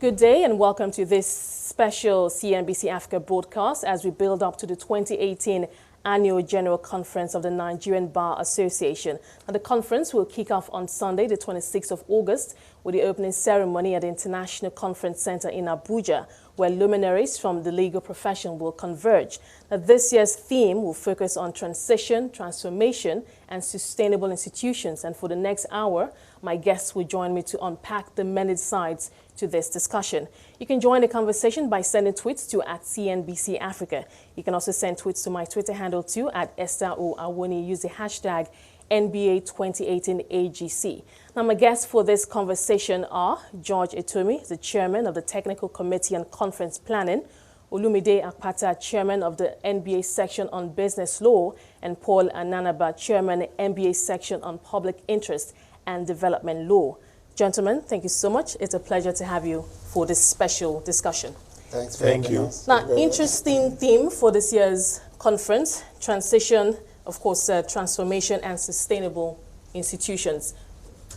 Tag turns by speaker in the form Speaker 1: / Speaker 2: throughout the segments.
Speaker 1: Good day and welcome to this special CNBC Africa broadcast as we build up to the 2018 Annual General Conference of the Nigerian Bar Association. Now, the conference will kick off on Sunday, the 26th of August, with the opening ceremony at the International Conference Center in Abuja, where luminaries from the legal profession will converge. Now, this year's theme will focus on transition, transformation, and sustainable institutions. And for the next hour, my guests will join me to unpack the many sides to this discussion. You can join the conversation by sending tweets to @CNBC Africa. You can also send tweets to my Twitter handle too @Esther or Awoniyi. Use the hashtag NBA2018AGC. Now, my guests for this conversation are George Etomi, the chairman of the Technical Committee on Conference Planning, Olumide Akpata, chairman of the NBA section on Business Law, and Paul Ananaba, chairman, NBA section on Public Interest and Development Law. Gentlemen, thank you so much. It's a pleasure to have you for this special discussion.
Speaker 2: Thanks for having us.
Speaker 1: Now, interesting theme for this year's conference, transition, of course, transformation and sustainable institutions.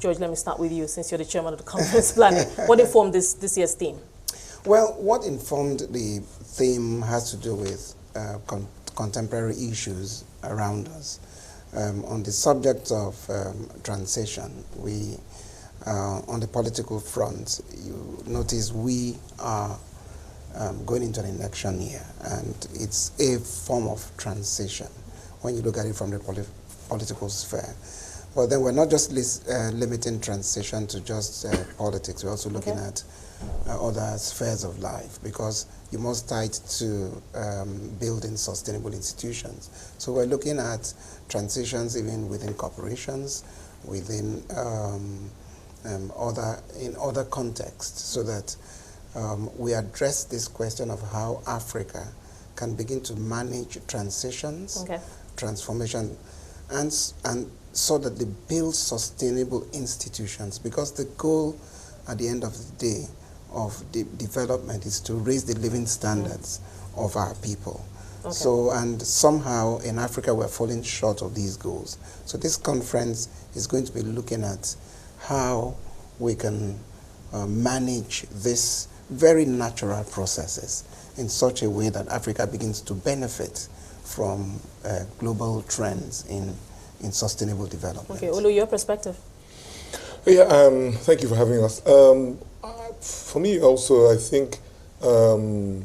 Speaker 1: George, let me start with you since you're the chairman of the conference planning. What informed this year's theme?
Speaker 2: Well, what informed the theme has to do with contemporary issues around us. On the subject of transition, on the political front, you notice we are going into an election year, and it's a form of transition when you look at it from the political sphere. But then we're not just limiting transition to just politics. We're also looking at other spheres of life, because you must tie it to building sustainable institutions. So we're looking at transitions even within corporations, within other contexts, so that we address this question of how Africa can begin to manage transitions, transformation, and so that they build sustainable institutions, because the goal at the end of the day of the development is to raise the living standards of our people. So, and somehow in Africa we're falling short of these goals. So this conference is going to be looking at how we can manage these very natural processes in such a way that Africa begins to benefit from global trends in sustainable development.
Speaker 1: Okay, Olu, your perspective?
Speaker 3: Yeah, thank you for having us. For me also, I think in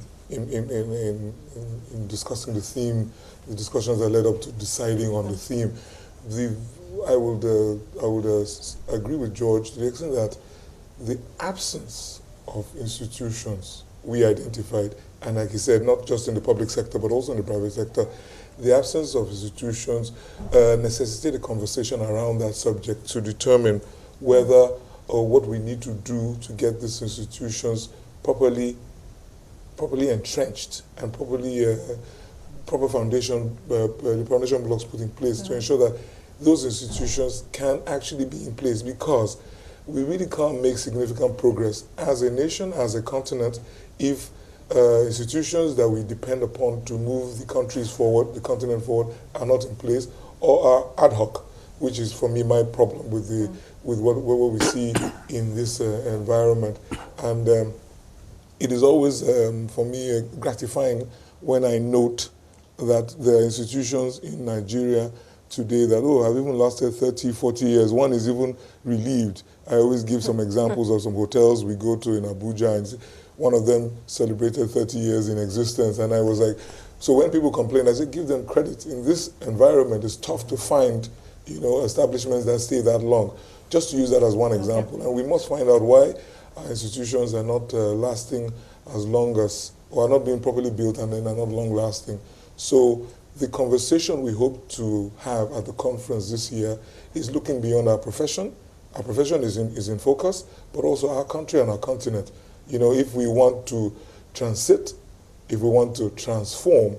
Speaker 3: discussing the theme, the discussions that led up to deciding on the theme, I would agree with George to the extent that the absence of institutions we identified, and like he said, not just in the public sector but also in the private sector, the absence of institutions necessitated a conversation around that subject to determine whether or what we need to do to get these institutions properly entrenched and proper foundation blocks put in place to ensure that those institutions can actually be in place, because we really can't make significant progress as a nation, as a continent, if institutions that we depend upon to move the countries forward, the continent forward, are not in place or are ad hoc, which is for me my problem with what we see in this environment. And it is always for me gratifying when I note that there are institutions in Nigeria today that have even lasted 30, 40 years. One is even relieved. I always give some examples of some hotels we go to in Abuja, and one of them celebrated 30 years in existence, and I was like, so when people complain, I say, give them credit. In this environment, it's tough to find, establishments that stay that long. Just to use that as one example. And we must find out why our institutions are not lasting as long as, or are not being properly built and then are not long lasting. So the conversation we hope to have at the conference this year is looking beyond our profession. Our profession is in focus, but also our country and our continent. If we want to transit, if we want to transform,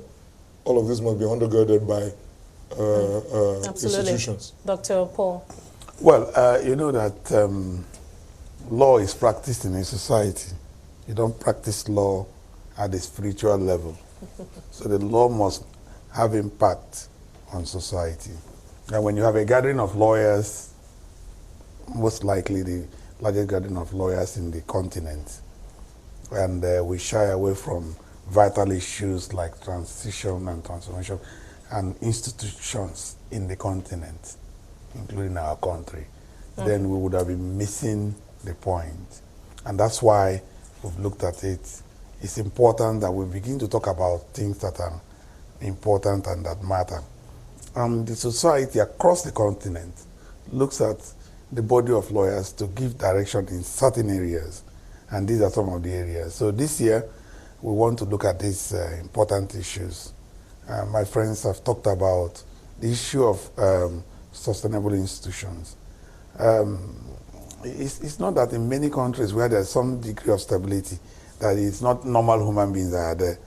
Speaker 3: all of this must be undergirded by institutions.
Speaker 1: Dr. Paul?
Speaker 4: Well, you know that law is practiced in a society. You don't practice law at the spiritual level. So the law must have impact on society. And when you have a gathering of lawyers, most likely the largest gathering of lawyers in the continent, and we shy away from vital issues like transition and transformation and institutions in the continent, including our country, then we would have been missing the point. And that's why we've looked at it. It's important that we begin to talk about things that are important and that matter. The society across the continent looks at the body of lawyers to give direction in certain areas, and these are some of the areas. So this year, we want to look at these important issues. My friends have talked about the issue of sustainable institutions. It's not that in many countries where there's some degree of stability, that it's not normal human beings that are there.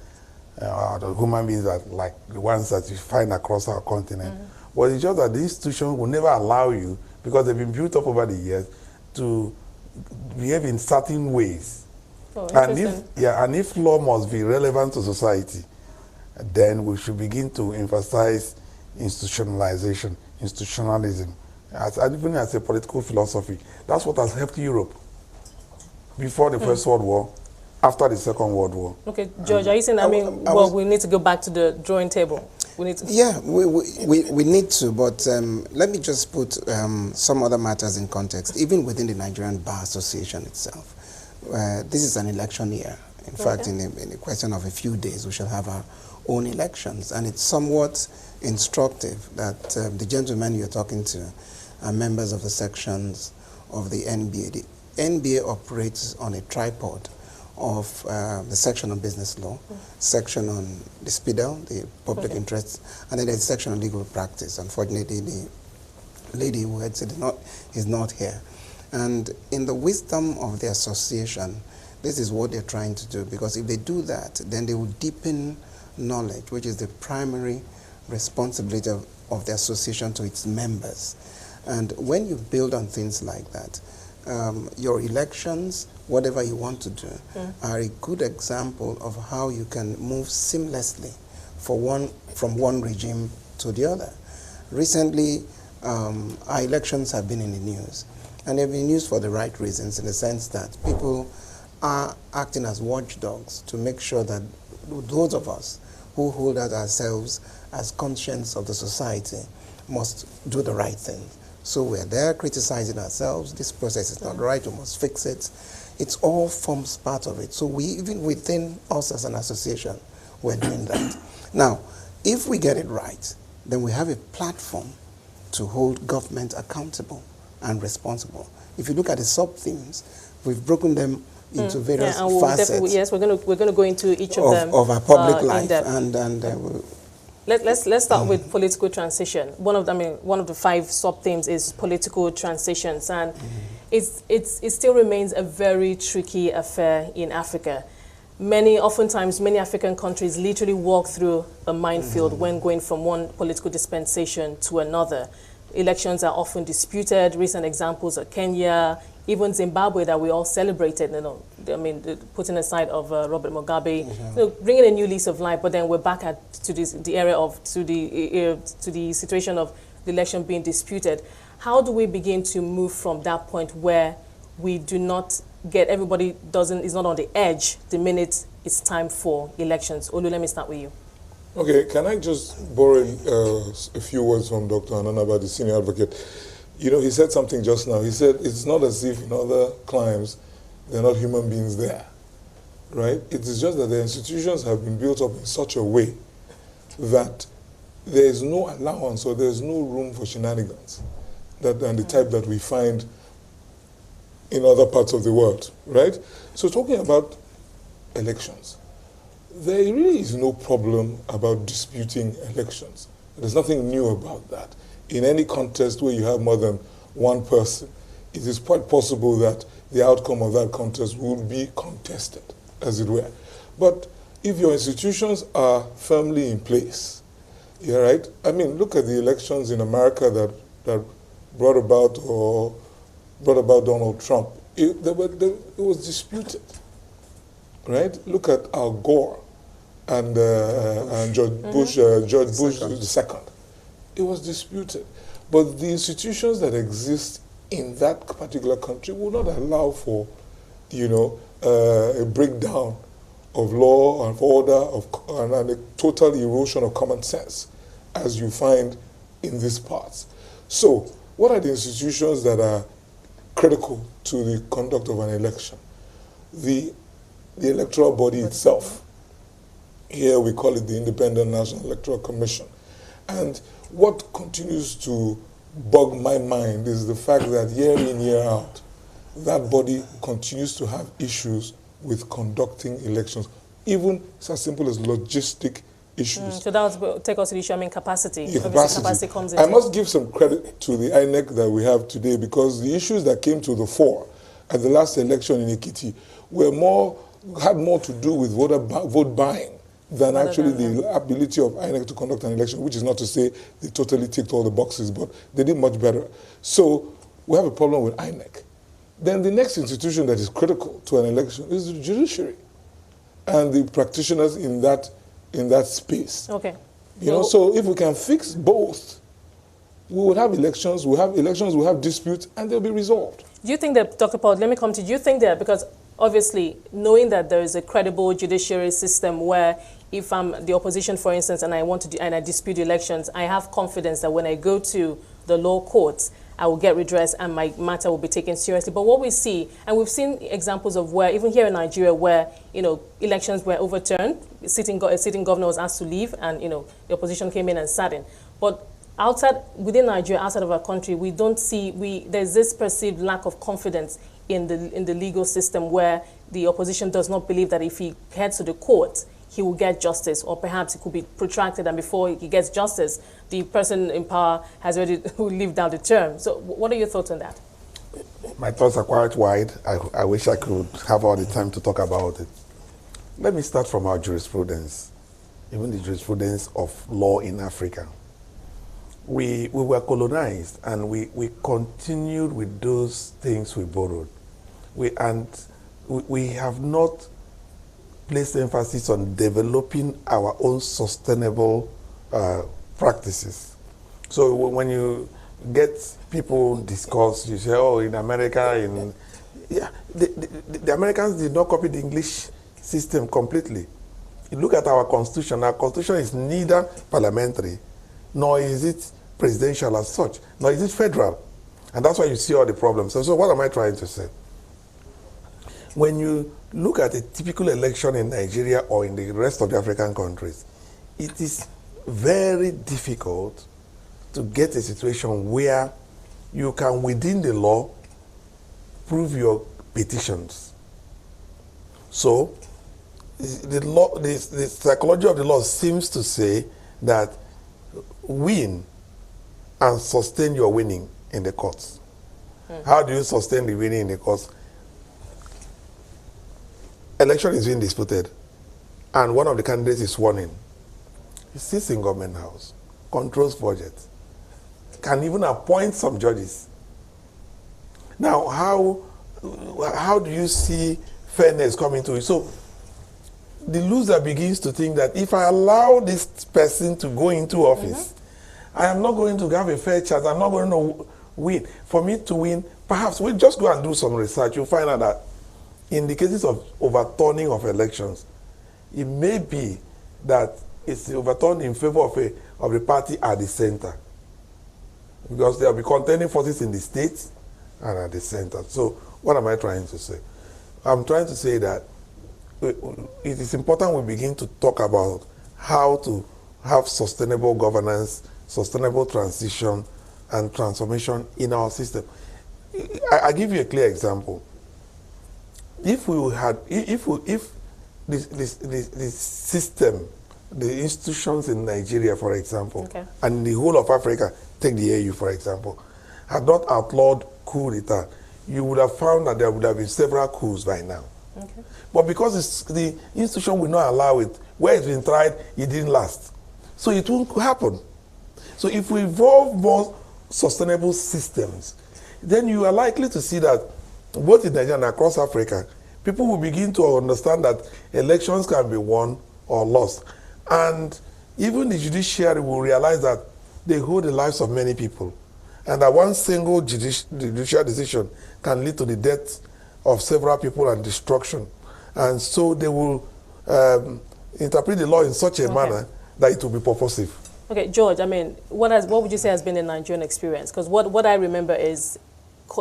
Speaker 4: The human beings are like the ones that you find across our continent. But it's just that the institutions will never allow you, because they've been built up over the years, to behave in certain ways. And if law must be relevant to society, then we should begin to emphasize institutionalization, institutionalism, even as a political philosophy. That's what has helped Europe before the First World War, after the Second World War.
Speaker 1: Okay, George, are you saying, we need to go back to the drawing table? We need to.
Speaker 2: Yeah, we need to, but let me just put some other matters in context, even within the Nigerian Bar Association itself. This is an election year. In fact, in a question of a few days, we shall have our own elections, and it's somewhat instructive that the gentlemen you're talking to are members of the sections of the NBA. The NBA operates on a tripod of the section on business law, section on the SPIDL, the public interest, and then there's a section on legal practice. Unfortunately, the lady who heads it is not here. And in the wisdom of the association, this is what they're trying to do, because if they do that, then they will deepen knowledge, which is the primary responsibility of the association to its members. And when you build on things like that, your elections, whatever you want to do, are a good example of how you can move seamlessly from one regime to the other. Recently, our elections have been in the news, and they've been used for the right reasons, in the sense that people are acting as watchdogs to make sure that those of us who hold out ourselves as conscience of the society must do the right thing. So we're there criticizing ourselves. This process is not right, we must fix it. It all forms part of it. So we, even within us as an association, we're doing that. Now, if we get it right, then we have a platform to hold government accountable and responsible. If you look at the sub-themes, we've broken them into various facets.
Speaker 1: Yes, we're going to go into each of them
Speaker 2: of our public life,
Speaker 1: Let's start with political transition. One of the 5 sub-themes is political transitions, and it still remains a very tricky affair in Africa. Oftentimes, many African countries literally walk through a minefield when going from one political dispensation to another. Elections are often disputed. Recent examples are Kenya, even Zimbabwe, that we all celebrated, putting aside of Robert Mugabe, bringing a new lease of life, but then we're back to the situation of the election being disputed. How do we begin to move from that point where we do not get, everybody is not on the edge the minute it's time for elections? Olu, let me start with you.
Speaker 3: Okay, can I just borrow a few words from Dr. Ananaba, the senior advocate? You know, he said something just now. He said it's not as if in other climes there are not human beings there, right? It is just that the institutions have been built up in such a way that there is no allowance or there is no room for shenanigans and the type that we find in other parts of the world, right? So talking about elections, there really is no problem about disputing elections. There's nothing new about that. In any contest where you have more than one person, it is quite possible that the outcome of that contest will be contested, as it were. But if your institutions are firmly in place, you're right. I mean, look at the elections in America that brought about Donald Trump. It was disputed, right? Look at Al Gore and George Bush II. It was disputed. But the institutions that exist in that particular country will not allow for a breakdown of law and order and a total erosion of common sense, as you find in these parts. So, what are the institutions that are critical to the conduct of an election? The electoral body itself. Here we call it the Independent National Electoral Commission. And what continues to bug my mind is the fact that year in, year out, that body continues to have issues with conducting elections, even it's as simple as logistic issues.
Speaker 1: So that would take us to the issue, capacity.
Speaker 3: Yeah, capacity
Speaker 1: Comes into
Speaker 3: I must give some credit to the INEC that we have today, because the issues that came to the fore at the last election in Ekiti had more to do with vote buying than actually the ability of INEC to conduct an election, which is not to say they totally ticked all the boxes, but they did much better. So we have a problem with INEC. Then the next institution that is critical to an election is the judiciary and the practitioners in that space.
Speaker 1: Okay.
Speaker 3: So if we can fix both, we will have elections, we'll have disputes, and they'll be resolved.
Speaker 1: Do you think that, Dr. Paul, let me come to you, do you think that, because obviously knowing that there is a credible judiciary system where if I'm the opposition, for instance, and I dispute elections, I have confidence that when I go to the law courts, I will get redress and my matter will be taken seriously. But what we see, and we've seen examples of where, even here in Nigeria, where, elections were overturned, a sitting governor was asked to leave, and, the opposition came in and sat in. But within Nigeria, outside of our country, we don't see, there's this perceived lack of confidence in the legal system, where the opposition does not believe that if he heads to the court, he will get justice, or perhaps it could be protracted, and before he gets justice, the person in power has already lived out the term. So what are your thoughts on that?
Speaker 4: My thoughts are quite wide. I wish I could have all the time to talk about it. Let me start from our jurisprudence, even the jurisprudence of law in Africa. We were colonized, and we continued with those things we borrowed. We have not placed emphasis on developing our own sustainable practices. So when you get people discuss, you say, oh, in America, the Americans did not copy the English system completely. You look at our constitution is neither parliamentary, nor is it presidential as such, nor is it federal. And that's why you see all the problems. So what am I trying to say? When you look at a typical election in Nigeria or in the rest of the African countries, it is very difficult to get a situation where you can, within the law, prove your petitions. So the psychology of the law seems to say that win and sustain your winning in the courts. How do you sustain the winning in the courts? Election is being disputed, and one of the candidates is sworn in. He sits in government house, controls budget, can even appoint some judges. Now, how do you see fairness coming to it? So the loser begins to think that if I allow this person to go into office, I am not going to have a fair chance. I'm not going to win. For me to win, perhaps we'll just go and do some research. You'll find out that in the cases of overturning of elections, it may be that it's overturned in favor of the party at the center, because there will be contending forces in the states and at the center. So what am I trying to say? I'm trying to say that it is important we begin to talk about how to have sustainable governance, sustainable transition, and transformation in our system. I give you a clear example. If the system, the institutions in Nigeria, for example, and the whole of Africa, take the AU, for example, had not outlawed coup d'etat, you would have found that there would have been several coups by now. But because the institution will not allow it, where it's been tried, it didn't last. So it won't happen. So if we evolve more sustainable systems, then you are likely to see that both in Nigeria and across Africa, people will begin to understand that elections can be won or lost. And even the judiciary will realize that they hold the lives of many people, and that one single judicial decision can lead to the death of several people and destruction. And so they will interpret the law in such a manner that it will be purposive.
Speaker 1: Okay, George, I mean, what would you say has been the Nigerian experience? Because what I remember is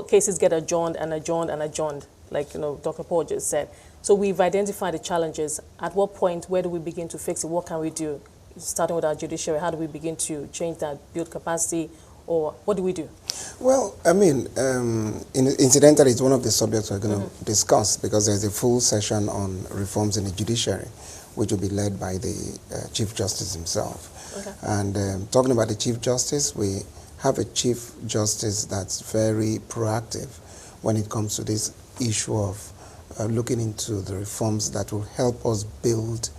Speaker 1: cases get adjourned and adjourned and adjourned, like, you know, Dr. Paul just said. So we've identified the challenges. At what point, where do we begin to fix it? What can we do? Starting with our judiciary, how do we begin to change that, build capacity, or what do we do?
Speaker 2: Well, I mean, incidentally, it's one of the subjects we're going to discuss, because there's a full session on reforms in the judiciary, which will be led by the Chief Justice himself. Okay. And talking about the Chief Justice, we have a Chief Justice that's very proactive when it comes to this issue of looking into the reforms that will help us build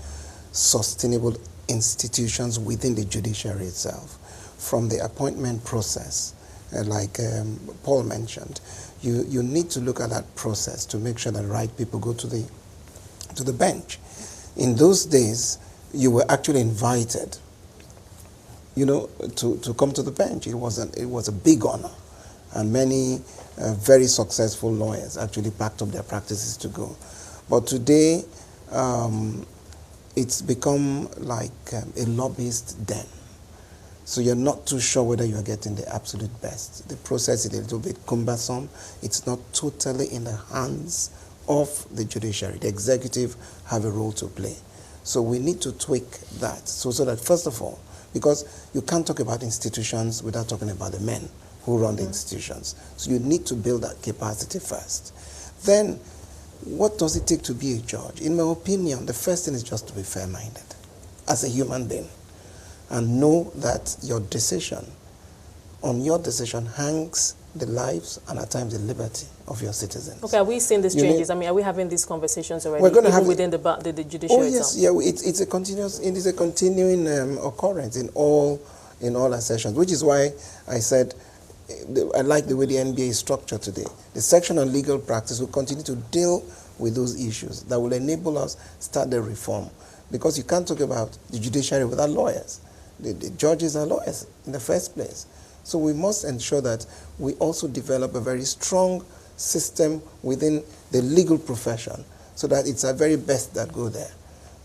Speaker 2: sustainable institutions within the judiciary itself. From the appointment process, like Paul mentioned, you need to look at that process to make sure that the right people go to the bench. In those days, you were actually invited, you know, to come to the bench. It was a big honor, and many very successful lawyers actually packed up their practices to go. But today, it's become like a lobbyist den. So you're not too sure whether you're getting the absolute best. The process is a little bit cumbersome. It's not totally in the hands of the judiciary. The executive have a role to play. So we need to tweak that. So that, first of all, because you can't talk about institutions without talking about the men who run the institutions. So you need to build that capacity first. Then, what does it take to be a judge? In my opinion, the first thing is just to be fair-minded as a human being, and know that your decision hangs the lives and at times the liberty of your citizens.
Speaker 1: Okay, are we seeing these changes? I mean, are we having these conversations already?
Speaker 2: We're going to have
Speaker 1: within the judiciary.
Speaker 2: Oh yes,
Speaker 1: itself?
Speaker 2: yeah. It is a continuing occurrence in all our sessions, which is why I said I like the way the NBA is structured today. The section on legal practice will continue to deal with those issues that will enable us start the reform, because you can't talk about the judiciary without lawyers. The judges are lawyers in the first place. So we must ensure that we also develop a very strong system within the legal profession, so that it's the very best that go there,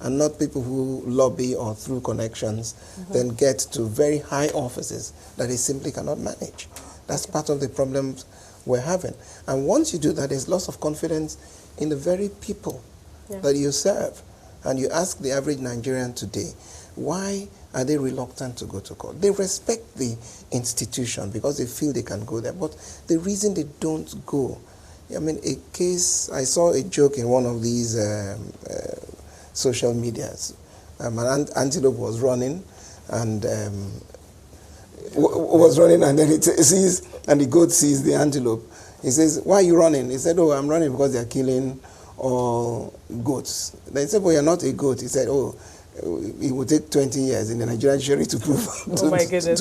Speaker 2: and not people who lobby or through connections then get to very high offices that they simply cannot manage. That's part of the problems we're having. And once you do that, there's loss of confidence in the very people that you serve. And you ask the average Nigerian today, why are they reluctant to go to court? They respect the institution because they feel they can go there. But the reason they don't go, I mean, a case, I saw a joke in one of these social medias. An antelope was running, and then it sees, and the goat sees the antelope. He says, "Why are you running?" He said, "Oh, I'm running because they're killing all goats." They said, "Well, you're not a goat." He said, "Oh, it would take 20 years in the Nigerian judiciary to prove to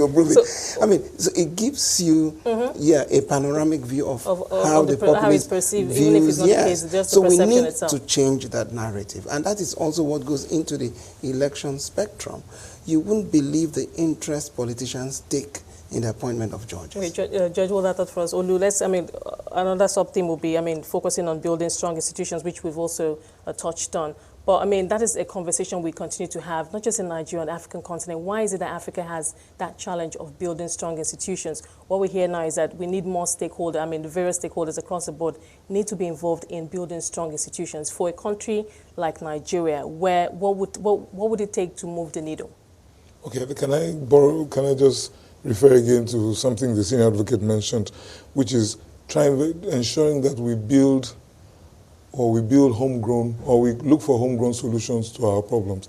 Speaker 2: prove it." So, I mean, so it gives you a panoramic view of how the populace
Speaker 1: perceived,
Speaker 2: views,
Speaker 1: even if it's not the case, just
Speaker 2: so
Speaker 1: the
Speaker 2: we
Speaker 1: perception
Speaker 2: need
Speaker 1: itself.
Speaker 2: to change that narrative, and that is also what goes into the election spectrum. You wouldn't believe the interest politicians take in the appointment of judges.
Speaker 1: Okay, Judge, hold that thought for us. Olu, another sub-theme will be, focusing on building strong institutions, which we've also touched on. But, that is a conversation we continue to have, not just in Nigeria, on the African continent. Why is it that Africa has that challenge of building strong institutions? What we hear now is that we need more stakeholders, the various stakeholders across the board need to be involved in building strong institutions. For a country like Nigeria, what would it take to move the needle?
Speaker 3: Okay, can I just refer again to something the senior advocate mentioned, which is ensuring that we build homegrown, or we look for homegrown solutions to our problems.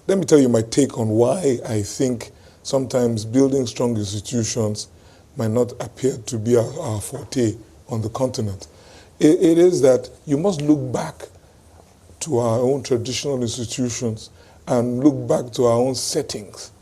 Speaker 3: Let me tell you my take on why I think sometimes building strong institutions might not appear to be our forte on the continent. It is that you must look back to our own traditional institutions and look back to our own settings,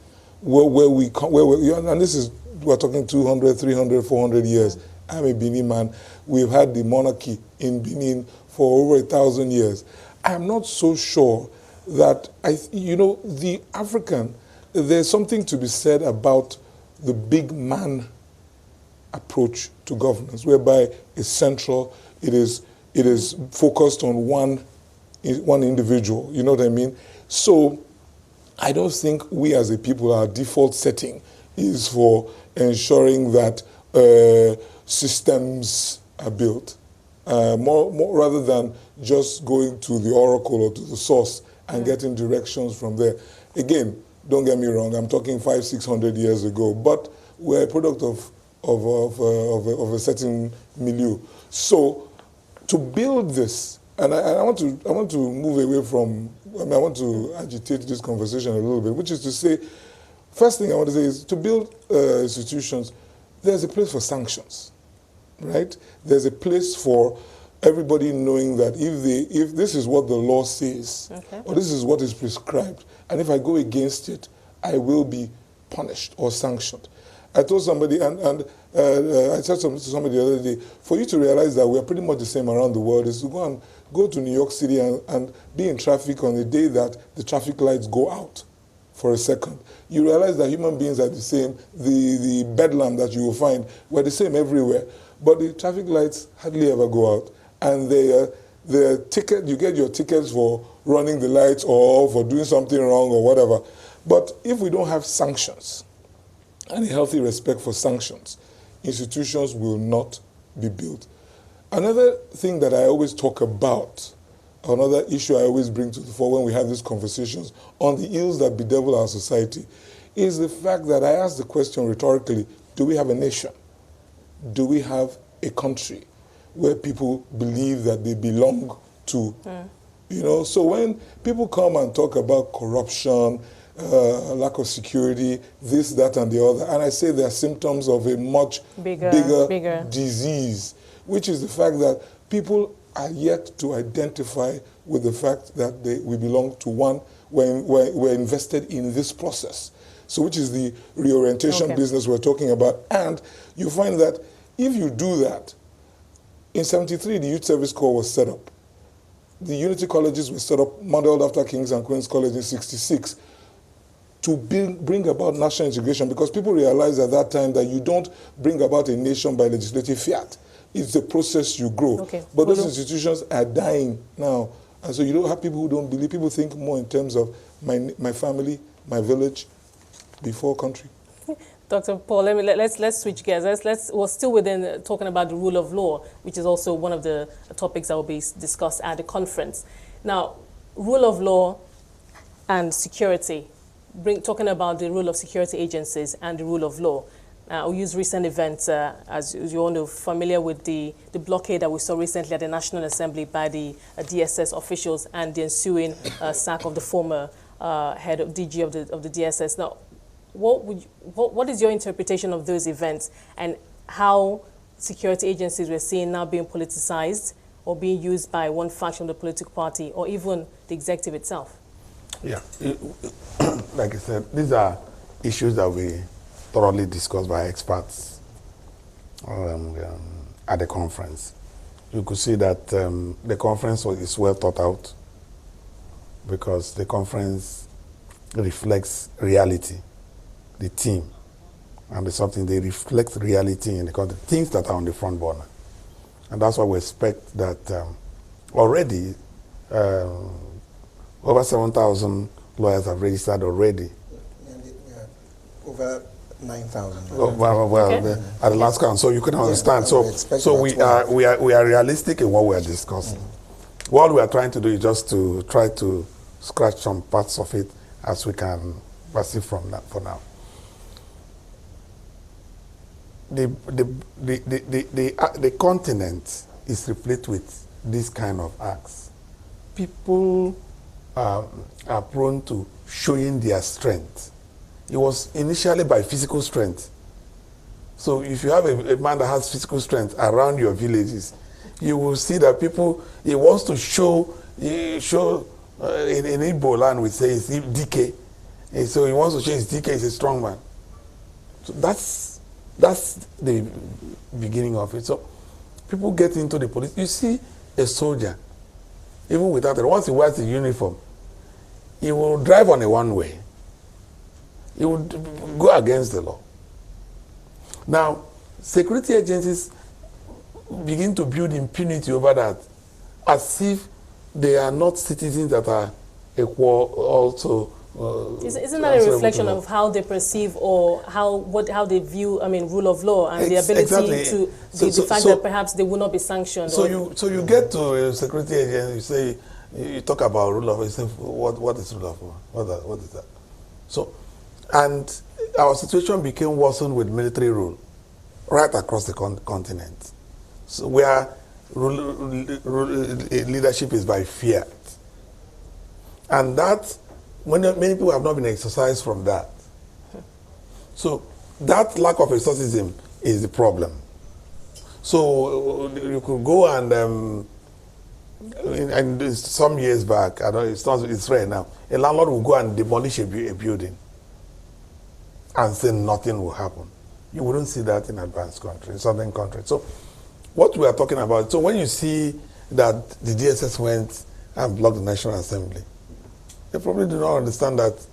Speaker 3: and this is, we're talking 200, 300, 400 years. I'm a Benin man. We've had the monarchy in Benin for over 1,000 years. I'm not so sure that, the African, there's something to be said about the big man approach to governance, whereby it's central, it is It is focused on one individual. You know what I mean? So I don't think we as a people, our default setting is for ensuring that systems are built, more rather than just going to the oracle or to the source and getting directions from there. Again, don't get me wrong, I'm talking 500-600 years ago, but we're a product of a certain milieu. So to build this, and I want to move away from, I want to agitate this conversation a little bit, which is to say, first thing I want to say is to build institutions, there's a place for sanctions, right? There's a place for everybody knowing that if this is what the law says, or this is what is prescribed, and if I go against it, I will be punished or sanctioned. I told somebody, and I said to somebody the other day, for you to realize that we're pretty much the same around the world is to go to New York City and be in traffic on the day that the traffic lights go out for a second. You realize that human beings are the same. The bedlam that you will find, we're the same everywhere. But the traffic lights hardly ever go out. And the ticket, you get your tickets for running the lights or for doing something wrong or whatever. But if we don't have sanctions, and a healthy respect for sanctions, institutions will not be built. Another thing that I always talk about, another issue I always bring to the fore when we have these conversations on the ills that bedevil our society, is the fact that I ask the question rhetorically, do we have a nation? Do we have a country where people believe that they belong to? You know, so when people come and talk about corruption, lack of security, this, that, and the other, and I say they are symptoms of a much bigger disease, which is the fact that people are yet to identify with the fact that we belong to one, we're invested in this process. So which is the reorientation business we're talking about. And you find that if you do that, in 73, the Youth Service Corps was set up. The Unity Colleges were set up, modeled after King's and Queen's College in 66, to bring about national integration, because people realized at that time that you don't bring about a nation by legislative fiat. It's the process you grow. But those institutions are dying now. And so you don't have people who don't believe. People think more in terms of my family, my village, before country.
Speaker 1: Dr. Paul, let's switch gears. We're still within talking about the rule of law, which is also one of the topics that will be discussed at the conference. Now, rule of law and security. Talking about the role of security agencies and the rule of law. I'll use recent events, as you all know, familiar with the blockade that we saw recently at the National Assembly by the DSS officials and the ensuing sack of the former head of DG of the DSS. Now, what is your interpretation of those events and how security agencies we're seeing now being politicized or being used by one faction of the political party or even the executive itself?
Speaker 4: Yeah, like I said, these are issues that we thoroughly discussed by experts at the conference. You could see that the conference is well thought out because the conference reflects reality, the theme, and it's something they reflect reality in the country, things that are on the front burner. And that's why we expect that already over 7,000 lawyers have registered already.
Speaker 2: Over 9,000.
Speaker 4: At the last count, so you can understand. So we are realistic in what we are discussing. What we are trying to do is just to try to scratch some parts of it as we can perceive from that for now. The continent is replete with this kind of acts. People are prone to showing their strength. It was initially by physical strength. So if you have a man that has physical strength around your villages, you will see that he wants to show in Igbo land we say it's DK. And so he wants to show his DK is a strong man. So that's the beginning of it. So people get into the police. You see a soldier, even without it, once he wears the uniform, he will drive on a one-way. He would go against the law. Now, security agencies begin to build impunity over that. as if they are not citizens that are equal also.
Speaker 1: Isn't that a reflection of how they perceive or how they view, rule of law and the ability to the fact that perhaps they will not be sanctioned?
Speaker 4: So you get to a security agency, you say, you talk about rule of law, you say, what is rule of law? What is that? So, and our situation became worsened with military rule right across the continent. So where leadership is by fiat. And that, many people have not been exercised from that. So that lack of exorcism is the problem. So you could go and some years back, I don't know, it's rare now, a landlord will go and demolish a building and say nothing will happen. You wouldn't see that in advanced countries, in southern countries. So what we are talking about, so when you see that the DSS went and blocked the National Assembly, they probably do not understand that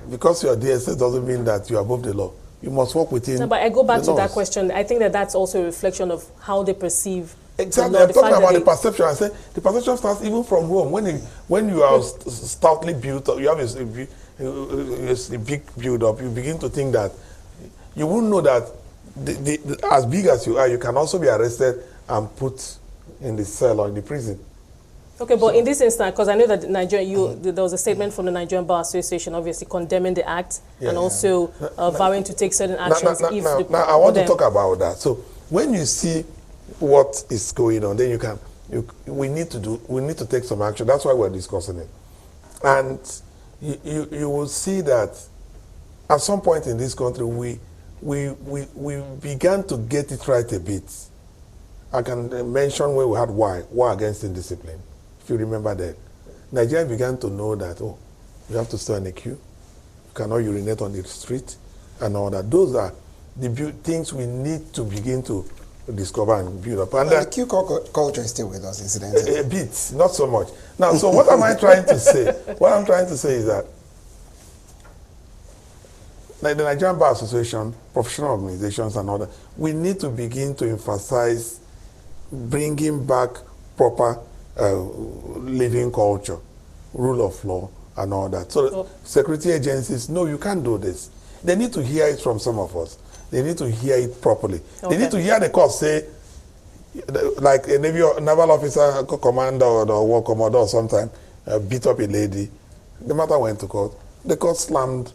Speaker 4: because you are DSS doesn't mean that you are above the law. You must work within. No,
Speaker 1: but I go back to that question. I think that's also a reflection of how they perceive.
Speaker 4: Exactly. I'm talking about the perception. I say the perception starts even from home. When you are stoutly built up, you have a big build up. You begin to think that you won't know that as big as you are, you can also be arrested and put in the cell or in the prison. Okay,
Speaker 1: but in this instance, because I know that there was a statement from the Nigerian Bar Association, obviously condemning the act and also vowing to take certain actions.
Speaker 4: Now, I want to talk about that. So when you see what is going on, then we need to take some action. That's why we're discussing it. And you will see that at some point in this country, we began to get it right a bit. I can mention where we had war against indiscipline. If you remember that, Nigeria began to know that, you have to stay in a queue, you cannot urinate on the street, and all that. Those are the things we need to begin to discover and build up. And
Speaker 2: the queue culture is still with us, incidentally.
Speaker 4: A bit, not so much. Now, so what am I trying to say? What I'm trying to say is that like the Nigerian Bar Association, professional organizations and all that, we need to begin to emphasize bringing back proper living culture, rule of law, and all that. So security agencies, no, you can't do this. They need to hear it from some of us. They need to hear it properly. They need to hear the court say, like a naval officer, commander, or war commodore sometime beat up a lady. The matter went to court. The court slammed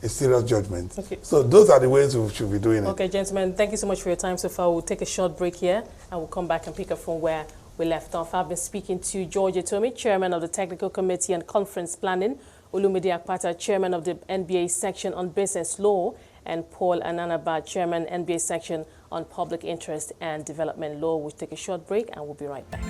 Speaker 4: a serious judgment. Okay. So those are the ways we should be doing it.
Speaker 1: Okay, gentlemen, thank you so much for your time so far. We'll take a short break here and we'll come back and pick up from where we left off. I've been speaking to George Etomi, Chairman of the Technical Committee on Conference Planning, Olumide Akpata, Chairman of the NBA Section on Business Law, and Paul Ananaba, Chairman, NBA Section on Public Interest and Development Law. We'll take a short break and we'll be right back.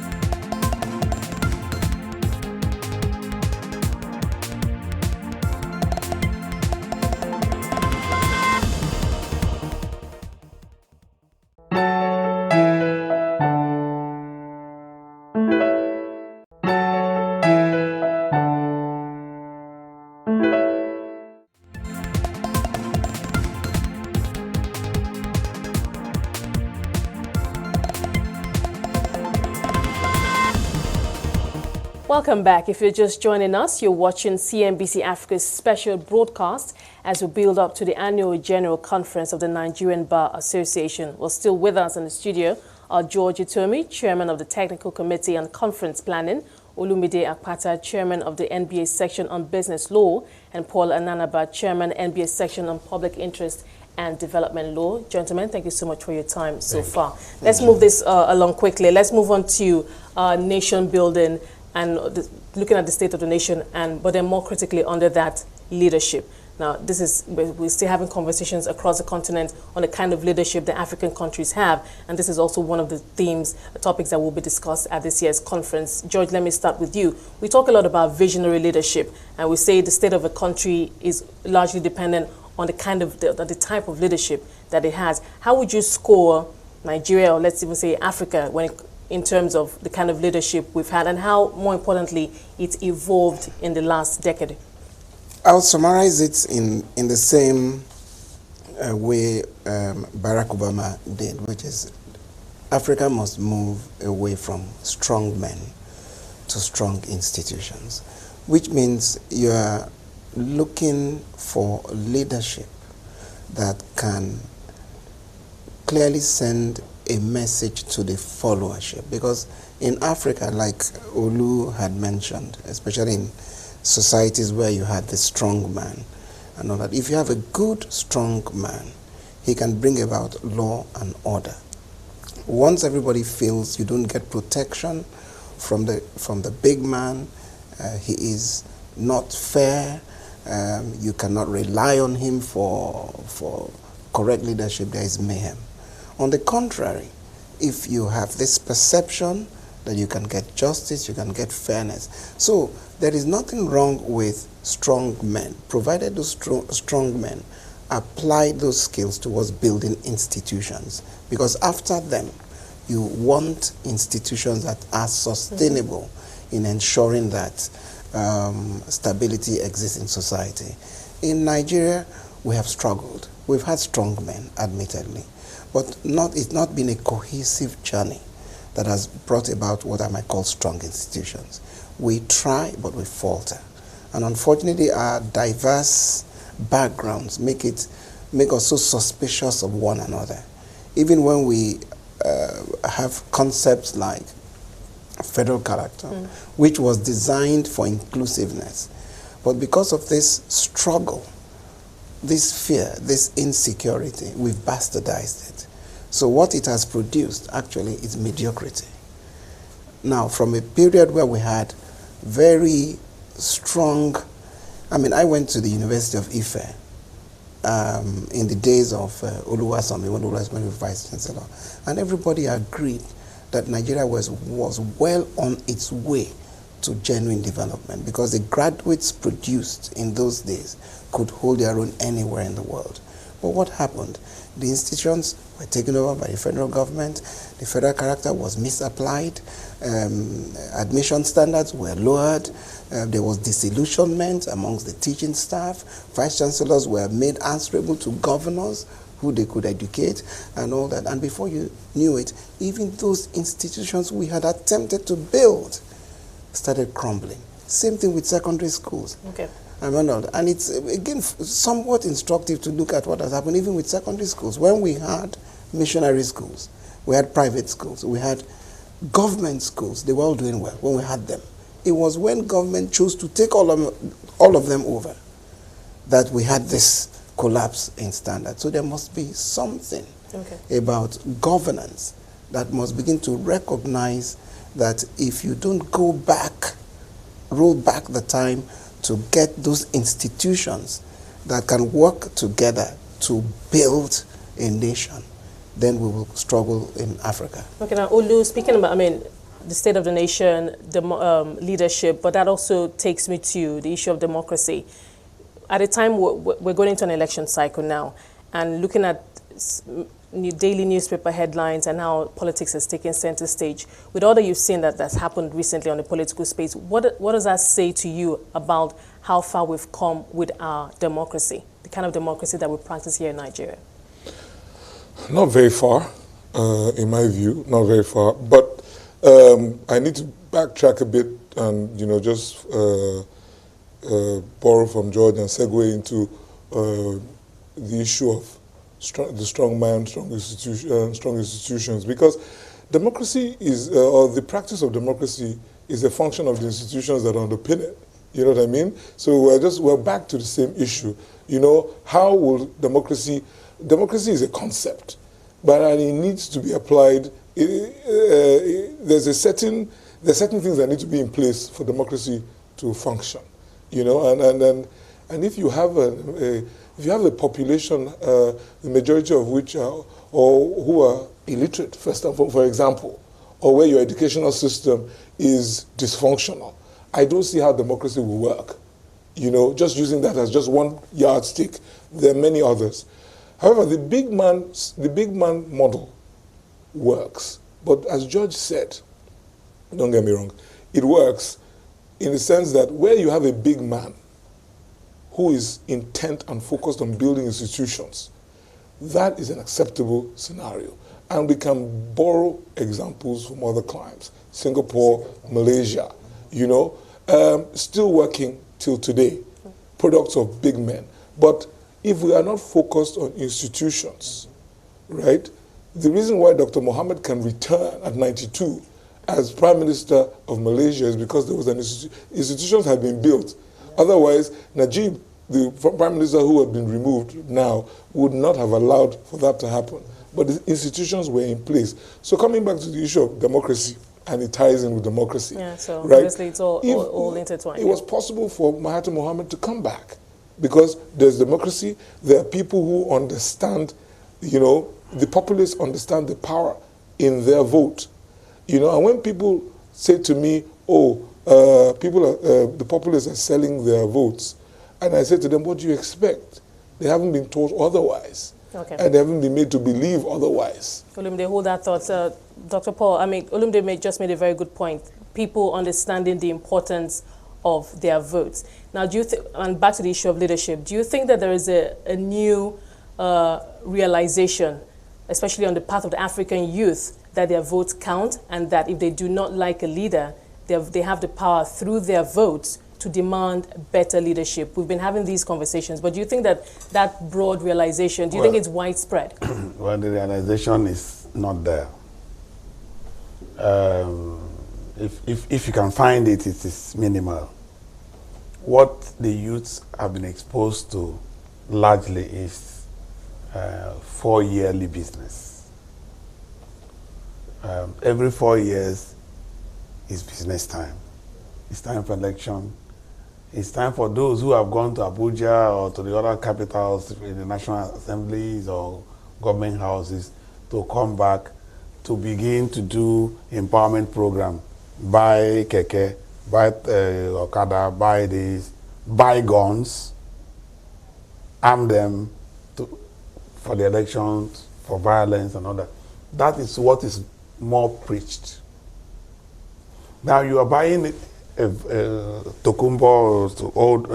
Speaker 1: Welcome back. If you're just joining us, you're watching CNBC Africa's special broadcast as we build up to the annual General Conference of the Nigerian Bar Association. Well, still with us in the studio are George Etomi, Chairman of the Technical Committee on Conference Planning, Olumide Akpata, Chairman of the NBA Section on Business Law, and Paul Ananaba, Chairman, NBA Section on Public Interest and Development Law. Gentlemen, thank you so much for your time so far. Let's move this along quickly. Let's move on to nation building and looking at the state of the nation, but then more critically under that, leadership. Now, we're still having conversations across the continent on the kind of leadership the African countries have, and this is also one of the topics that will be discussed at this year's conference. George, let me start with you. We talk a lot about visionary leadership, and we say the state of a country is largely dependent on the kind of the type of leadership that it has. How would you score Nigeria, or let's even say Africa, in terms of the kind of leadership we've had, and how, more importantly, it's evolved in the last decade?
Speaker 2: I'll summarize it in the same way Barack Obama did, which is Africa must move away from strong men to strong institutions, which means you are looking for leadership that can clearly send a message to the followership. Because in Africa, like Olu had mentioned, especially in societies where you had the strong man and all that, if you have a good, strong man, he can bring about law and order. Once everybody feels you don't get protection from the big man, he is not fair, you cannot rely on him for correct leadership, there is mayhem. On the contrary, if you have this perception that you can get justice, you can get fairness. So there is nothing wrong with strong men, provided those strong men apply those skills towards building institutions. Because after them, you want institutions that are sustainable in ensuring that stability exists in society. In Nigeria, we have struggled. We've had strong men, admittedly, but it's not been a cohesive journey that has brought about what I might call strong institutions. We try, but we falter. And unfortunately, our diverse backgrounds make us so suspicious of one another. Even when we have concepts like federal character, which was designed for inclusiveness. But because of this struggle, this fear, this insecurity, we've bastardized it. So what it has produced actually is mediocrity. Now, from a period where we had very strong, I went to the University of Ife in the days of Oluwaseun, when Oluwaseun was Vice Chancellor, and everybody agreed that Nigeria was well on its way to genuine development because the graduates produced in those days could hold their own anywhere in the world. But what happened? The institutions were taken over by the federal government, the federal character was misapplied, admission standards were lowered, there was disillusionment amongst the teaching staff, vice chancellors were made answerable to governors who they could educate and all that. And before you knew it, even those institutions we had attempted to build started crumbling. Same thing with secondary schools.
Speaker 1: Okay.
Speaker 2: And it's, again, somewhat instructive to look at what has happened even with secondary schools. When we had missionary schools, we had private schools, we had government schools, they were all doing well when we had them. It was when government chose to take all of them over that we had this collapse in standards. So there must be something about governance that must begin to recognize that if you don't go back, roll back the time to get those institutions that can work together to build a nation, then we will struggle in Africa. Okay,
Speaker 1: now Olu, speaking about, the state of the nation, leadership, but that also takes me to the issue of democracy. At a time we're going into an election cycle now, and looking at daily newspaper headlines and how politics has taken center stage, with all that you've seen that's happened recently on the political space, what does that say to you about how far we've come with our democracy, the kind of democracy that we practice here in Nigeria?
Speaker 3: Not very far, in my view, not very far. But I need to backtrack a bit and, just borrow from George and segue into the issue of the strong man, strong institutions, because democracy is, or the practice of democracy is a function of the institutions that underpin it. You know what I mean? So we're back to the same issue. How will democracy is a concept, but it needs to be applied. There's certain things that need to be in place for democracy to function. And if you have a population, the majority of which are, or who are illiterate, first of all, for example, or where your educational system is dysfunctional, I don't see how democracy will work. Just using that as just one yardstick, there are many others. However, the big man model works. But as George said, don't get me wrong, it works in the sense that where you have a big man who is intent and focused on building institutions, that is an acceptable scenario. And we can borrow examples from other climes. Singapore, Malaysia, you know, still working till today, products of big men. But if we are not focused on institutions, right, the reason why Dr. Mohammed can return at 92 as Prime Minister of Malaysia is because there was an institutions had been built. Otherwise, Najib, the Prime Minister who had been removed now, would not have allowed for that to happen. But the institutions were in place. So coming back to the issue of democracy, and it ties in with democracy.
Speaker 1: Yeah, so
Speaker 3: right?
Speaker 1: obviously it's all intertwined.
Speaker 3: It was possible for Mahathir Mohamad to come back because there's democracy. There are people who understand, you know, the populace understand the power in their vote. You know, and when people say to me, oh, the populace are selling their votes, and I say to them, what do you expect? They haven't been told otherwise.
Speaker 1: Okay.
Speaker 3: And they haven't been made to believe otherwise.
Speaker 1: Olumide, hold that thought. Dr. Paul, Olumide just made a very good point. People understanding the importance of their votes. Now, and back to the issue of leadership, do you think that there is a new realization, especially on the part of the African youth, that their votes count and that if they do not like a leader, they have the power through their votes to demand better leadership? We've been having these conversations, but do you think that broad realization, do you think it's widespread?
Speaker 4: Well, the realization is not there. If you can find it, it is minimal. What the youths have been exposed to largely is 4-yearly business. Every 4 years is business time. It's time for election. It's time for those who have gone to Abuja or to the other capitals in the national assemblies or government houses to come back to begin to do empowerment program. Buy keke, buy Okada, buy this, buy guns, arm them for the elections, for violence and all that. That is what is more preached. Now you are buying a Tokumbo or old,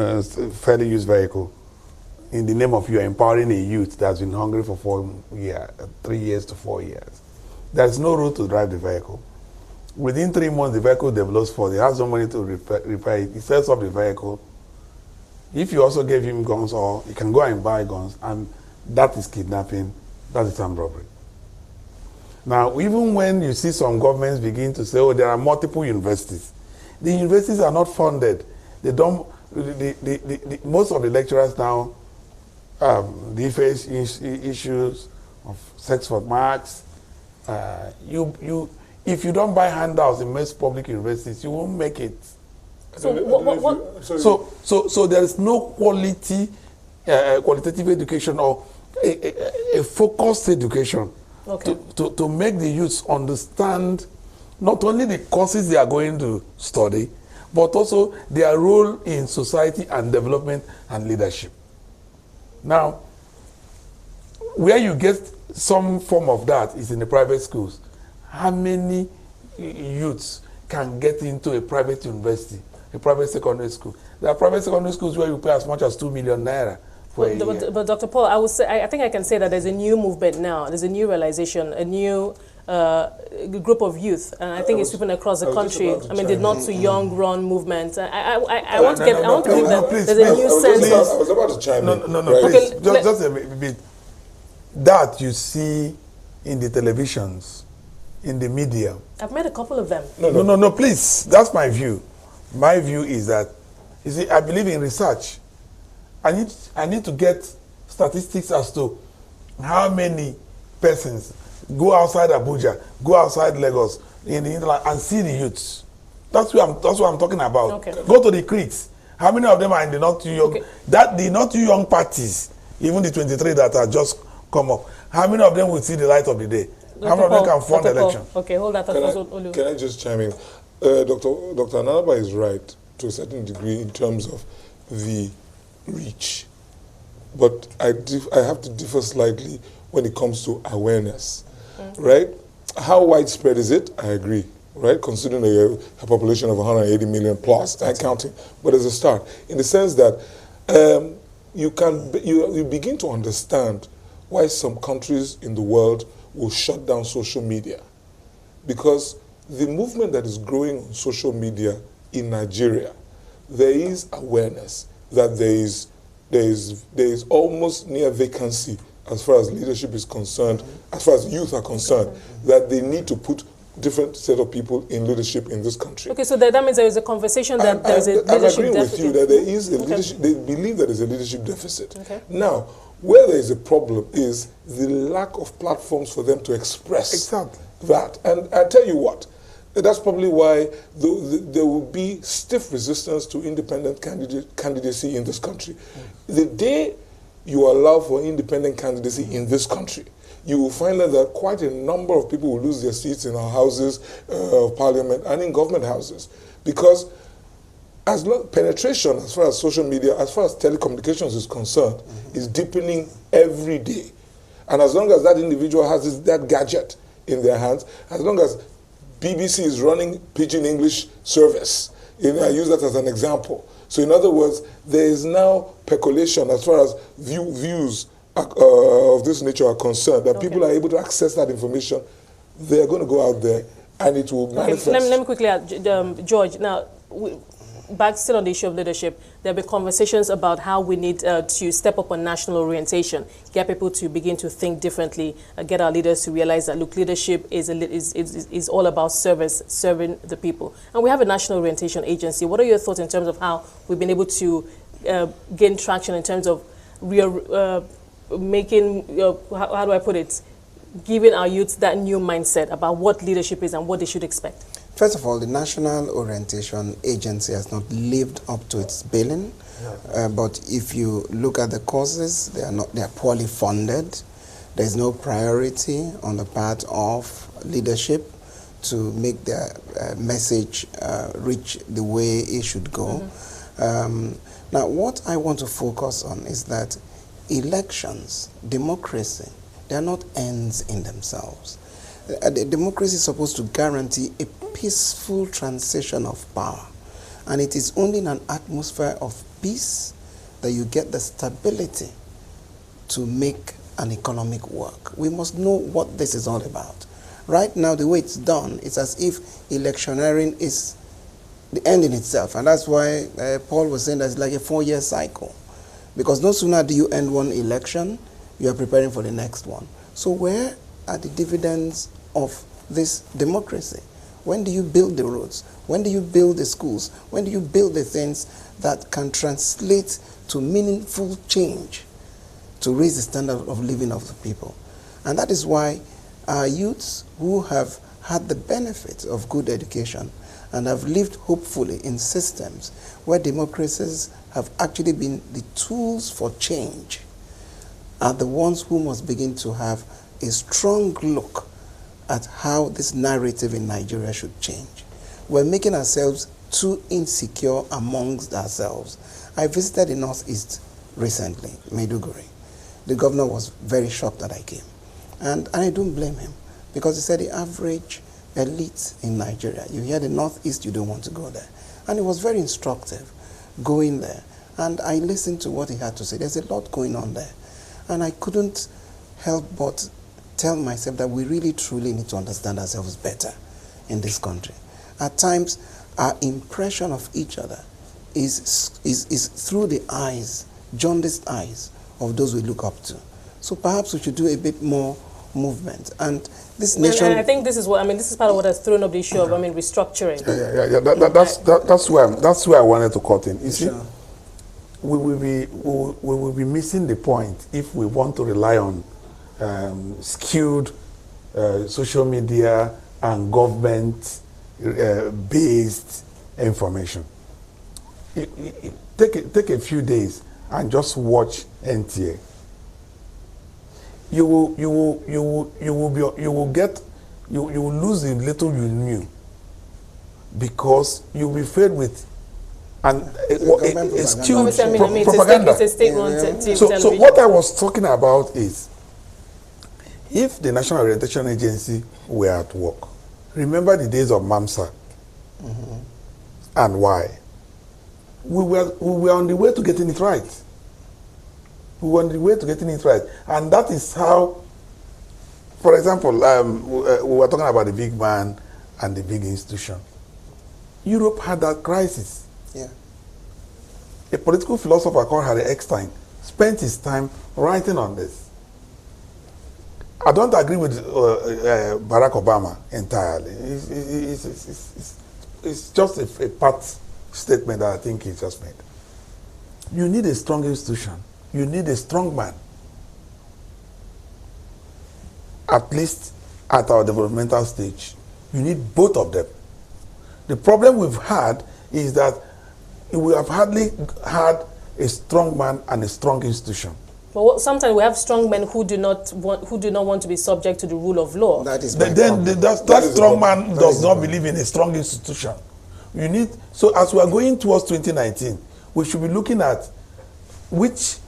Speaker 4: fairly used vehicle in the name of you are empowering a youth that's been hungry for 3 years to 4 years. There's no route to drive the vehicle. Within 3 months, the vehicle develops fault. He has no money to repair it. He sells off the vehicle. If you also gave him guns, or he can go and buy guns, and that is kidnapping, that is armed robbery. Now, even when you see some governments begin to say, oh, there are multiple universities, the universities are not funded. They don't. Most of the lecturers now, they face issues of sex for marks. If you don't buy handouts in most public universities, you won't make it. So there is no qualitative education or a focused education to make the youths understand not only the courses they are going to study, but also their role in society and development and leadership. Now, where you get some form of that is in the private schools. How many youths can get into a private university, a private secondary school? There are private secondary schools where you pay as much as 2 million naira for a year.
Speaker 1: But Dr. Paul, I think I can say that there's a new movement now. There's a new realization, a new group of youth, and I think it's sweeping across the country. I mean, the not too young run movement. I want to believe that there's a new sense of.
Speaker 3: I was about to chime in.
Speaker 4: No, please. Okay, just a bit. That you see in the televisions, in the media.
Speaker 1: I've met a couple of them.
Speaker 4: No, please. That's my view. My view is that, you see, I believe in research. I need to get statistics as to how many persons go outside Abuja, go outside Lagos, in the hinterland, and see the youths. That's what I'm talking about. Okay. Go to the creeks. How many of them are in the not too young? Okay. The not too young parties, even the 23 that are just come up. How many of them will see the light of the day? How many of them can fund the election?
Speaker 1: Okay, hold that.
Speaker 3: Can I just chime in? Dr. Ananaba is right to a certain degree in terms of the reach. But I have to differ slightly when it comes to awareness, right? How widespread is it? I agree, right? Considering a population of 180 million plus and counting. But as a start, in the sense that you begin to understand why some countries in the world will shut down social media. Because the movement that is growing on social media in Nigeria, there is awareness that there is almost near vacancy as far as leadership is concerned, as far as youth are concerned, that they need to put different set of people in leadership in this country.
Speaker 1: Okay, so that means there is a conversation that there is a leadership deficit.
Speaker 3: I'm agreeing with you that there is a leadership, they believe that there is a leadership deficit.
Speaker 1: Okay.
Speaker 3: Now, where there is a problem is the lack of platforms for them to express that. And I tell you what, that's probably why there will be stiff resistance to independent candidacy in this country. The day you allow for independent candidacy in this country, you will find that quite a number of people will lose their seats in our houses of parliament and in government houses. Because penetration as far as social media, as far as telecommunications is concerned, is deepening every day. And as long as that individual has that gadget in their hands, as long as BBC is running Pidgin English service, I use that as an example. So in other words, there is now peculation as far as views of this nature are concerned, that people are able to access that information. They are going to go out there and it will manifest.
Speaker 1: Let me quickly add, George, now, back still on the issue of leadership, there have been conversations about how we need to step up on national orientation, get people to begin to think differently, get our leaders to realize that, look, leadership is all about serving the people. And we have a national orientation agency. What are your thoughts in terms of how we've been able to gain traction in terms of making, how do I put it, giving our youth that new mindset about what leadership is and what they should expect?
Speaker 2: First of all, the National Orientation Agency has not lived up to its billing. But if you look at the courses, they are poorly funded. There's no priority on the part of leadership to make their message reach the way it should go. Now, what I want to focus on is that elections, democracy, they are not ends in themselves. Democracy is supposed to guarantee a peaceful transition of power. And it is only in an atmosphere of peace that you get the stability to make an economic work. We must know what this is all about. Right now, the way it's done, it's as if electioneering is the end in itself. And that's why Paul was saying that it's like a 4-year cycle. Because no sooner do you end one election, you are preparing for the next one. So where are the dividends of this democracy? When do you build the roads? When do you build the schools? When do you build the things that can translate to meaningful change to raise the standard of living of the people? And that is why our youths who have had the benefit of good education and have lived hopefully in systems where democracies have actually been the tools for change are the ones who must begin to have a strong look at how this narrative in Nigeria should change. We're making ourselves too insecure amongst ourselves. I visited the Northeast recently, Maiduguri. The governor was very shocked that I came. And I don't blame him, because he said the average elite in Nigeria, you hear the Northeast, you don't want to go there. And it was very instructive going there. And I listened to what he had to say. There's a lot going on there. And I couldn't help but tell myself that we really truly need to understand ourselves better in this country. At times, our impression of each other is through the eyes, jaundiced eyes of those we look up to. So perhaps we should do a bit more movement. And this nation...
Speaker 1: And I think this is what, this is part of what has thrown up the issue of, restructuring.
Speaker 4: That's where I wanted to cut in. You see, we will be missing the point if we want to rely on skewed social media and government-based information. Take a few days and just watch NTA. You will lose the little you knew, because you'll be fed with a skewed propaganda. So what I was talking about is, if the National Orientation Agency were at work, remember the days of MAMSA and why? We were on the way to getting it right. We were on the way to getting it right. And that is how For example, we were talking about the big man and the big institution. Europe had that crisis.
Speaker 2: Yeah.
Speaker 4: A political philosopher called Harry Eckstein spent his time writing on this. I don't agree with Barack Obama entirely. It's just a part statement that I think he just made. You need a strong institution. You need a strong man. At least at our developmental stage. You need both of them. The problem we've had is that we have hardly had a strong man and a strong institution.
Speaker 1: But sometimes we have strong men who do not want to be subject to the rule of law.
Speaker 2: That is
Speaker 4: that strong man does not believe in a strong institution. You need, so as we are going towards 2019, we should be looking at which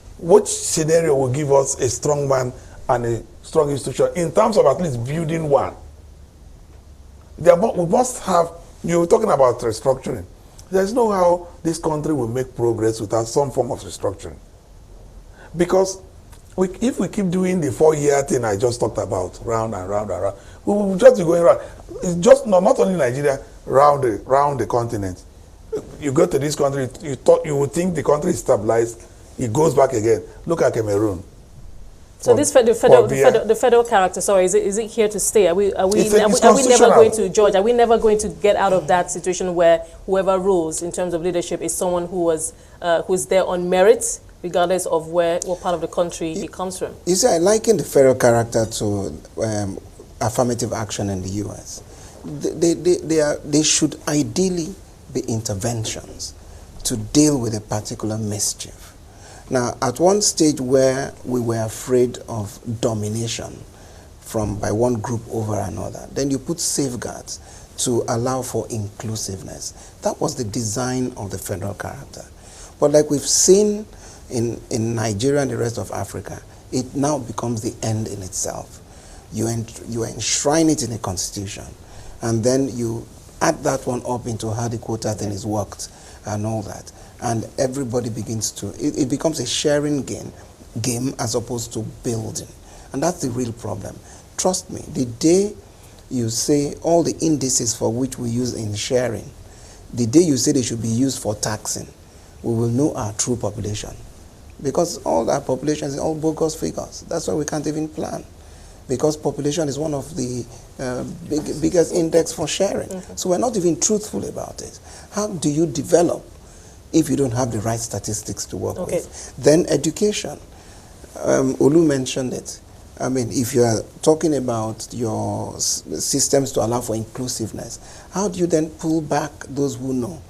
Speaker 4: scenario will give us a strong man and a strong institution in terms of at least building one. We must have, you were talking about restructuring. There's no how this country will make progress without some form of restructuring. Because if we keep doing the 4-year thing I just talked about, round and round and round, we will just be going round. It's just not only Nigeria, round the continent. You go to this country, you would think the country is stabilized, it goes back again. Look at Cameroon.
Speaker 1: So this the federal character, sorry, is it here to stay? Are we never going to, George, are we never going to get out of that situation where whoever rules in terms of leadership is someone who's there on merit, regardless of what part of the country he comes from?
Speaker 2: You see, I liken the federal character to affirmative action in the U.S. They should ideally be interventions to deal with a particular mischief. Now, at one stage where we were afraid of domination by one group over another, then you put safeguards to allow for inclusiveness. That was the design of the federal character. But like we've seen in Nigeria and the rest of Africa, it now becomes the end in itself. You enshrine it in a constitution, and then you add that one up into how the quota thing is worked and all that. And everybody begins to, it becomes a sharing game as opposed to building. And that's the real problem. Trust me, the day you say all the indices for which we use in sharing, the day you say they should be used for taxing, we will know our true population. Because all our population is all bogus figures. That's why we can't even plan. Because population is one of the biggest index for sharing. Mm-hmm. So we're not even truthful about it. How do you develop if you don't have the right statistics to work with? Then education. Olu mentioned it. I mean, if you are talking about your systems to allow for inclusiveness, how do you then pull back those who know,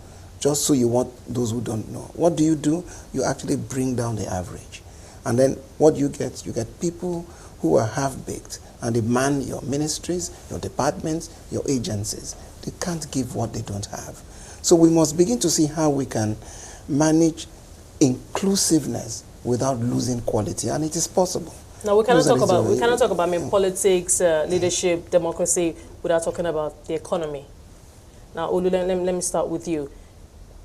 Speaker 2: just so you want those who don't know? What do? You actually bring down the average. And then what you get? You get people who are half-baked, and they man your ministries, your departments, your agencies. They can't give what they don't have. So we must begin to see how we can manage inclusiveness without losing quality, and it is possible.
Speaker 1: Now we cannot talk about politics, leadership, democracy without talking about the economy. Now, Olu, let me start with you.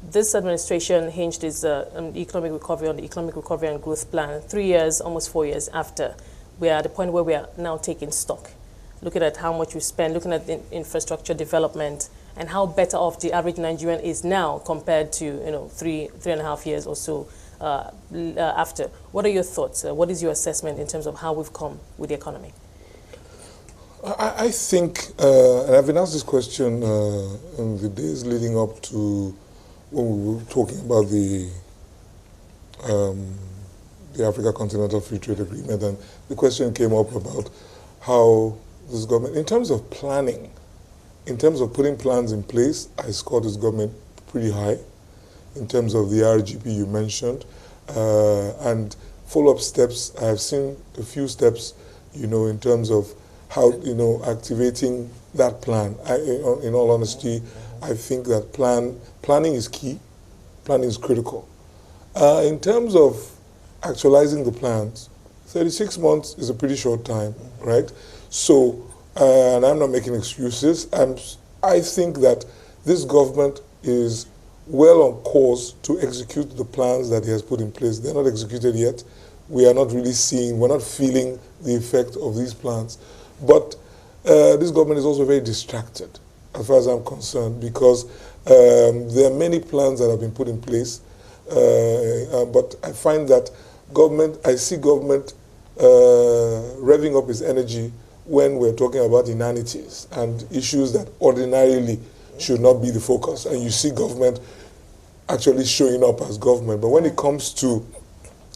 Speaker 1: This administration hinged its economic recovery on the Economic Recovery and Growth Plan 3 years, almost 4 years after. We are at the point where we are now taking stock, looking at how much we spend, looking at the infrastructure development, and how better off the average Nigerian is now compared to 3.5 years or so after. What are your thoughts? What is your assessment in terms of how we've come with the economy?
Speaker 3: I think, and I've been asked this question in the days leading up to when we were talking about the Africa Continental Free Trade Agreement, and the question came up about how this government, in terms of planning, in terms of putting plans in place, I scored this government pretty high in terms of the RGP you mentioned, and follow-up steps. I have seen a few steps, in terms of how, activating that plan. In all honesty, I think that planning is key. Planning is critical. In terms of actualizing the plans, 36 months is a pretty short time, right? So, and I'm not making excuses. I think that this government is well on course to execute the plans that he has put in place. They're not executed yet. We are not really seeing, we're not feeling the effect of these plans. But this government is also very distracted, as far as I'm concerned, because there are many plans that have been put in place, but I find that I see government revving up its energy when we're talking about inanities and issues that ordinarily should not be the focus. And you see government actually showing up as government. But when it comes to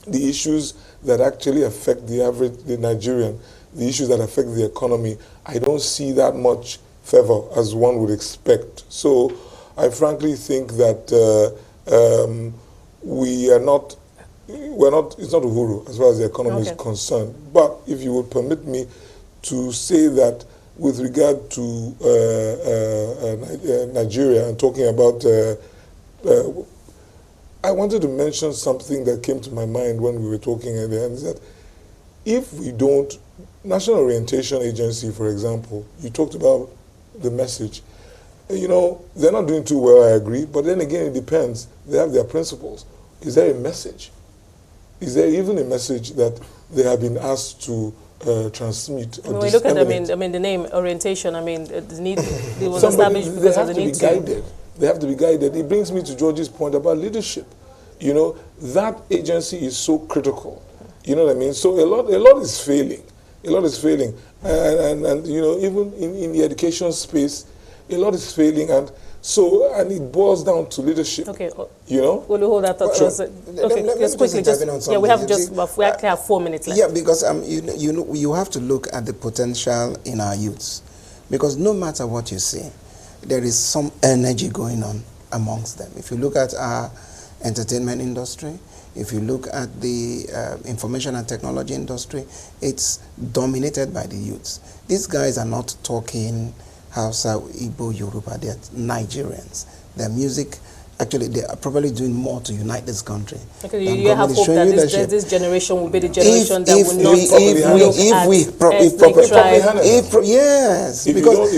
Speaker 3: the issues that actually affect the Nigerian, the issues that affect the economy, I don't see that much favor as one would expect. So I frankly think that it's not Uhuru as far as the economy is concerned. But if you would permit me to say that with regard to Nigeria and talking about, I wanted to mention something that came to my mind when we were talking earlier, and is that if we don't, National Orientation Agency, for example, you talked about the message. You know, they're not doing too well, I agree, but then again, it depends. They have their principles. Is there a message? Is there even a message that they have been asked to transmit?
Speaker 1: When we look at, the name orientation, it was established because of the need to be
Speaker 3: guided. They have to be guided. It brings me to George's point about leadership. You know, that agency is so critical. You know what I mean? So a lot is failing. A lot is failing. And you know, even in the education space, a lot is failing. And it boils down to leadership. Okay. You know?
Speaker 1: Will you hold that thought? Okay, just quickly. We actually have 4 minutes left.
Speaker 2: Yeah, because you have to look at the potential in our youths. Because no matter what you say, there is some energy going on amongst them. If you look at our entertainment industry, if you look at the information and technology industry, it's dominated by the youths. These guys are not talking Hausa, Igbo, Yoruba. They're Nigerians. Their music, actually, they are probably doing more to unite this country.
Speaker 1: Okay, you have hope that this generation will be the generation that will not
Speaker 2: yes, because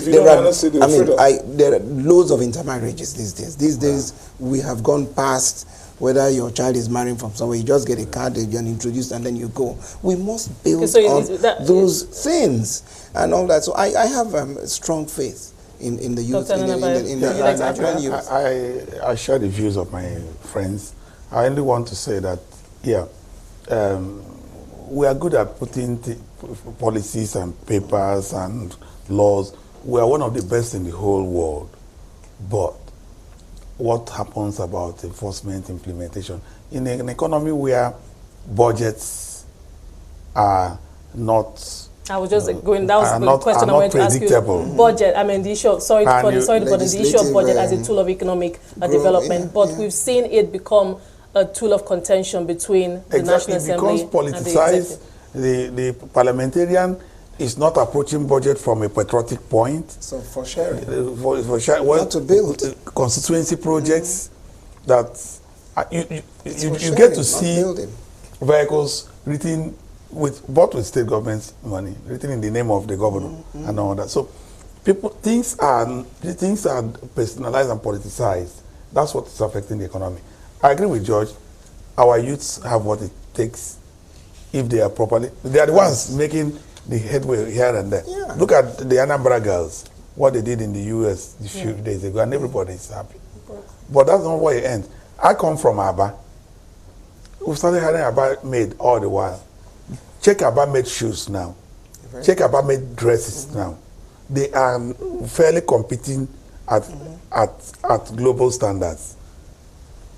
Speaker 2: there are loads of intermarriages these days. These days, we have gone past whether your child is marrying from somewhere, you just get a card, they get introduced, and then you go. We must build on those things and all that. So I have strong faith in the youth, in the Nigerian youth.
Speaker 4: I share the views of my friends. I only want to say that, we are good at putting policies and papers and laws. We are one of the best in the whole world. But what happens about enforcement, implementation? In an economy where budgets are not...
Speaker 1: I was just going, that was the question I wanted to ask you. Budget, the issue of, the issue of budget as a tool of economic development, but we've seen it become a tool of contention between the National Assembly and the executive.
Speaker 4: The parliamentarian is not approaching budget from a patriotic point.
Speaker 2: So for sharing.
Speaker 4: For sharing. Well,
Speaker 2: to build.
Speaker 4: Constituency projects that you get to see vehicles written bought with state government's money, written in the name of the governor and all that. So things are personalized and politicized. That's what is affecting the economy. I agree with George. Our youths have what it takes if they are properly. They are the ones making the headway here and there. Yeah. Look at the Ananaba girls, what they did in the U.S. a few days ago, and everybody is happy. But that's not where it ends. I come from Aba. We've started having Aba made all the while. Check Aba made shoes now. Check Aba made dresses now. They are fairly competing at global standards.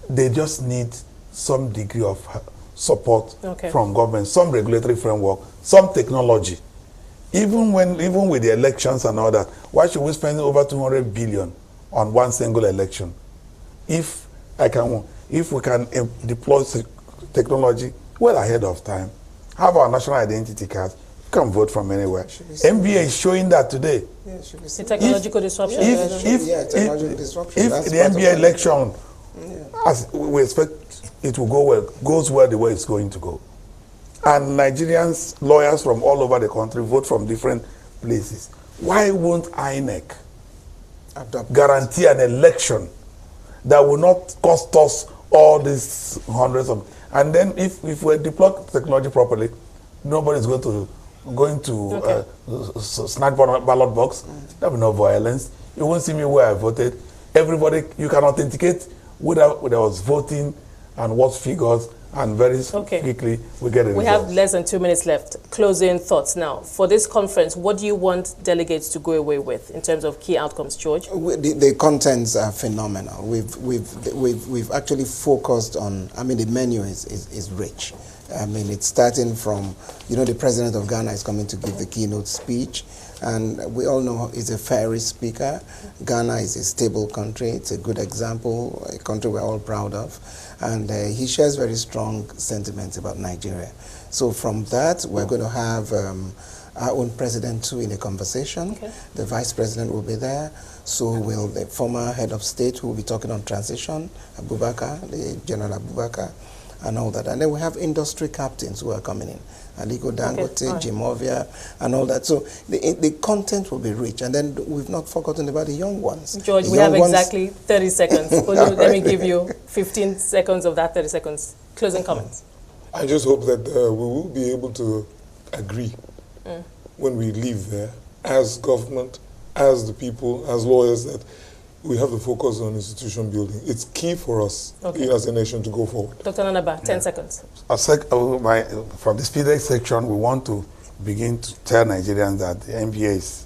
Speaker 4: They just need some degree of support from government, some regulatory framework, some technology. Even with the elections and all that, why should we spend over 200 billion on one single election? If we can deploy technology well ahead of time, have our national identity cards, you can vote from anywhere. MBA is showing that today.
Speaker 1: Yeah, the technological disruption.
Speaker 2: If
Speaker 4: the MBA election, as we expect it will go well, goes well the way it's going to go, and Nigerians, lawyers from all over the country vote from different places, why won't INEC guarantee an election that will not cost us all these hundreds of... And then if we deploy technology properly, nobody is going to going to snatch ballot box. There'll be no violence. You won't see me where I voted. Everybody, you can authenticate whether there was voting and what figures, and very quickly we get it.
Speaker 1: We have less than 2 minutes left. Closing thoughts now. For this conference, what do you want delegates to go away with in terms of key outcomes, George?
Speaker 2: The contents are phenomenal. We've actually focused on, I mean, the menu is rich. I mean, it's starting from, the president of Ghana is coming to give the keynote speech, and we all know he's a fiery speaker. Ghana is a stable country. It's a good example, a country we're all proud of. And he shares very strong sentiments about Nigeria. So from that, we're going to have our own president too in a conversation. The vice president will be there. So will the former head of state who will be talking on transition, Abubakar, the General Abubakar, and all that. And then we have industry captains who are coming in. Aliko Dangote, Jimovia, and all that. So the content will be rich. And then we've not forgotten about the young ones.
Speaker 1: George, we have exactly 30 seconds. Let me give you 15 seconds of that 30 seconds. Closing comments.
Speaker 3: I just hope that we will be able to agree when we leave there, as government, as the people, as lawyers, that we have to focus on institution building. It's key for us as a nation to go forward.
Speaker 1: Dr. Ananaba, 10 seconds.
Speaker 4: From the SPDEX section, we want to begin to tell Nigerians that the NBA is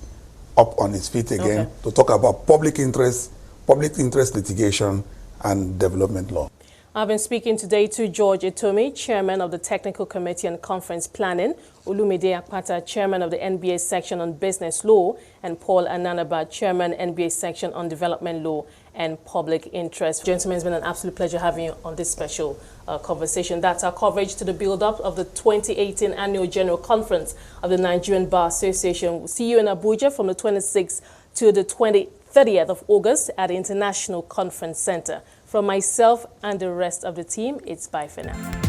Speaker 4: up on its feet again to talk about public interest litigation, and development law.
Speaker 1: I've been speaking today to George Etomi, Chairman of the Technical Committee on Conference Planning, Olumide Akpata, Chairman of the NBA Section on Business Law, and Paul Ananaba, Chairman, NBA Section on Development Law and Public Interest. Gentlemen, it's been an absolute pleasure having you on this special conversation. That's our coverage to the build-up of the 2018 Annual General Conference of the Nigerian Bar Association. We'll see you in Abuja from the 26th to the 30th of August at the International Conference Center. From myself and the rest of the team, it's bye for now.